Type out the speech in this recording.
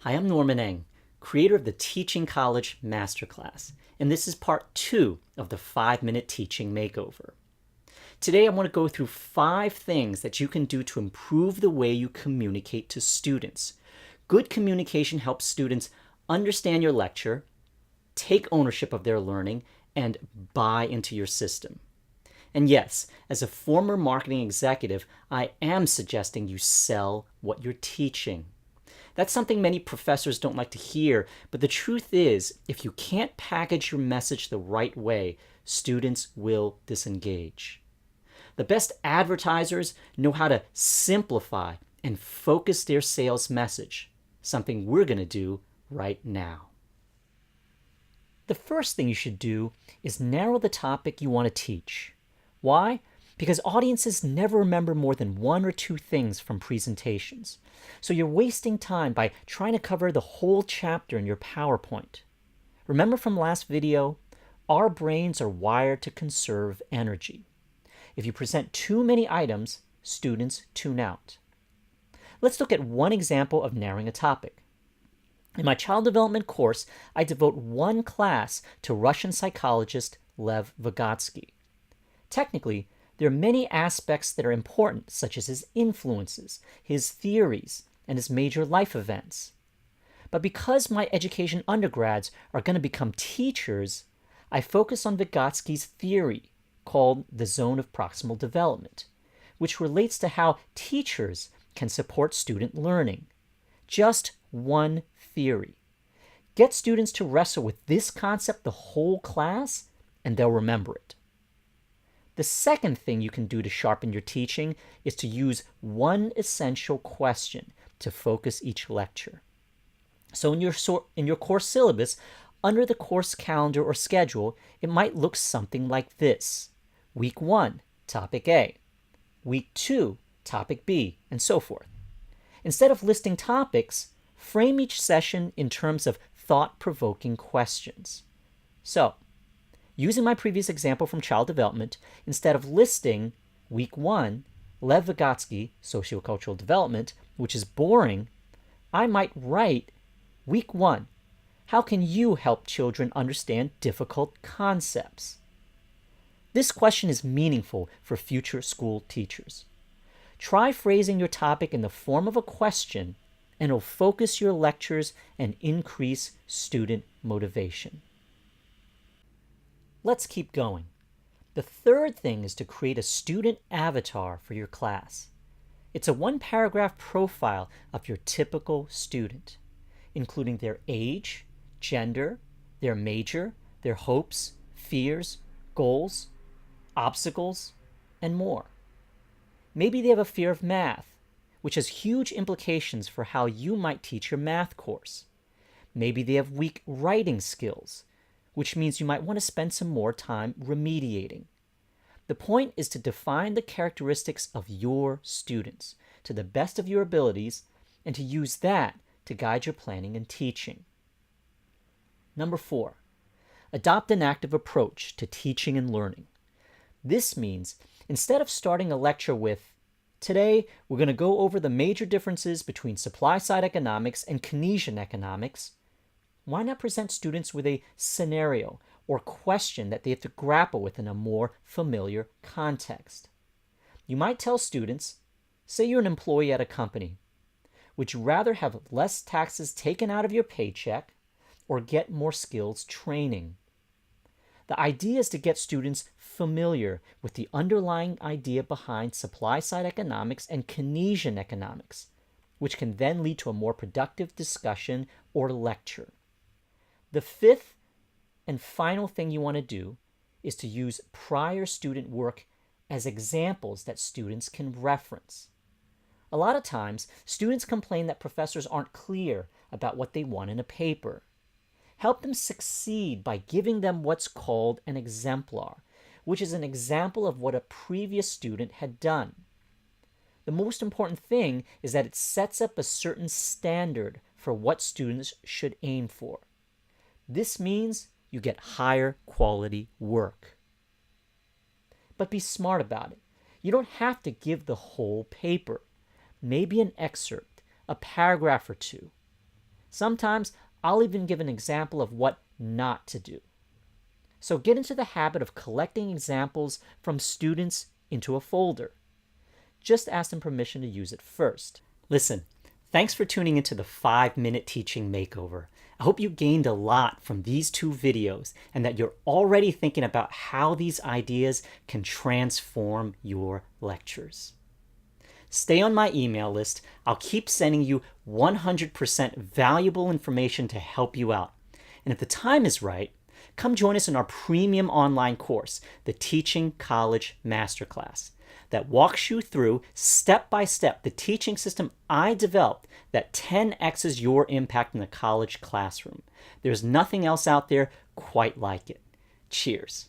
Hi, I'm Norman Eng, creator of the Teaching College Masterclass, and this is part 2 of the 5-Minute Teaching Makeover. Today I want to go through 5 things that you can do to improve the way you communicate to students. Good communication helps students understand your lecture, take ownership of their learning, and buy into your system. And yes, as a former marketing executive, I am suggesting you sell what you're teaching. That's something many professors don't like to hear, but the truth is, if you can't package your message the right way, students will disengage. The best advertisers know how to simplify and focus their sales message, something we're going to do right now. The first thing you should do is narrow the topic you want to teach. Why? Because audiences never remember more than 1 or 2 things from presentations. So you're wasting time by trying to cover the whole chapter in your PowerPoint. Remember from last video? Our brains are wired to conserve energy. If you present too many items, students tune out. Let's look at one example of narrowing a topic. In my child development course, I devote one class to Russian psychologist Lev Vygotsky. Technically, there are many aspects that are important, such as his influences, his theories, and his major life events. But because my education undergrads are going to become teachers, I focus on Vygotsky's theory, called the zone of proximal development, which relates to how teachers can support student learning. Just one theory. Get students to wrestle with this concept the whole class, and they'll remember it. The second thing you can do to sharpen your teaching is to use one essential question to focus each lecture. So in your course syllabus, under the course calendar or schedule, it might look something like this. Week 1, topic A. Week 2, topic B, and so forth. Instead of listing topics, frame each session in terms of thought-provoking questions. So, using my previous example from child development, instead of listing Week 1, Lev Vygotsky, Sociocultural Development, which is boring, I might write Week 1, how can you help children understand difficult concepts? This question is meaningful for future school teachers. Try phrasing your topic in the form of a question, and it'll focus your lectures and increase student motivation. Let's keep going. The third thing is to create a student avatar for your class. It's a 1-paragraph profile of your typical student, including their age, gender, their major, their hopes, fears, goals, obstacles, and more. Maybe they have a fear of math, which has huge implications for how you might teach your math course. Maybe they have weak writing skills, which means you might want to spend some more time remediating. The point is to define the characteristics of your students to the best of your abilities and to use that to guide your planning and teaching. Number 4, adopt an active approach to teaching and learning. This means instead of starting a lecture with, "Today we're going to go over the major differences between supply-side economics and Keynesian economics," why not present students with a scenario or question that they have to grapple with in a more familiar context? You might tell students, say you're an employee at a company. Would you rather have less taxes taken out of your paycheck or get more skills training? The idea is to get students familiar with the underlying idea behind supply-side economics and Keynesian economics, which can then lead to a more productive discussion or lecture. The 5th and final thing you want to do is to use prior student work as examples that students can reference. A lot of times, students complain that professors aren't clear about what they want in a paper. Help them succeed by giving them what's called an exemplar, which is an example of what a previous student had done. The most important thing is that it sets up a certain standard for what students should aim for. This means you get higher quality work. But be smart about it. You don't have to give the whole paper. Maybe an excerpt, a paragraph or two. Sometimes I'll even give an example of what not to do. So get into the habit of collecting examples from students into a folder. Just ask them permission to use it first. Listen, thanks for tuning into the 5-Minute Teaching Makeover. I hope you gained a lot from these 2 videos and that you're already thinking about how these ideas can transform your lectures. Stay on my email list. I'll keep sending you 100% valuable information to help you out. And if the time is right, come join us in our premium online course, the Teaching College Masterclass, that walks you through step by step the teaching system I developed that 10x's your impact in the college classroom. There's nothing else out there quite like it. Cheers.